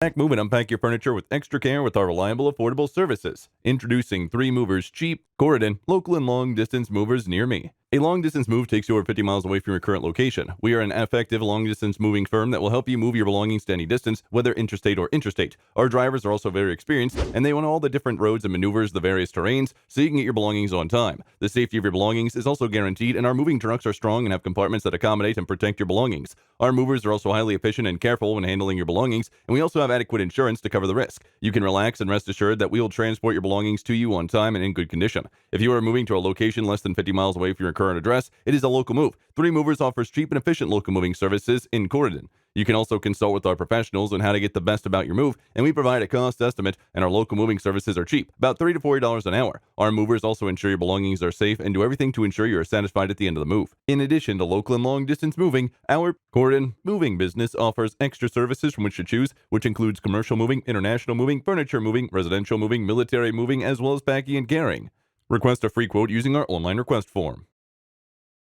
Pack, move, and unpack your furniture with extra care with our reliable, affordable services. Introducing 3 Movers Cheap, Corydon, local and long-distance movers near me. A long-distance move takes you over 50 miles away from your current location. We are an effective long-distance moving firm that will help you move your belongings to any distance, whether interstate or intrastate. Our drivers are also very experienced, and they know all the different roads and maneuvers the various terrains, so you can get your belongings on time. The safety of your belongings is also guaranteed, and our moving trucks are strong and have compartments that accommodate and protect your belongings. Our movers are also highly efficient and careful when handling your belongings, and we also have adequate insurance to cover the risk. You can relax and rest assured that we will transport your belongings to you on time and in good condition. If you are moving to a location less than 50 miles away from your current address, it is a local move. 3 Movers offers cheap and efficient local moving services in Corydon. You can also consult with our professionals on how to get the best about your move, and we provide a cost estimate, and our local moving services are cheap, about $30 to $40 an hour. Our movers also ensure your belongings are safe and do everything to ensure you are satisfied at the end of the move. In addition to local and long-distance moving, our Corydon moving business offers extra services from which to choose, which includes commercial moving, international moving, furniture moving, residential moving, military moving, as well as packing and carrying. Request a free quote using our online request form.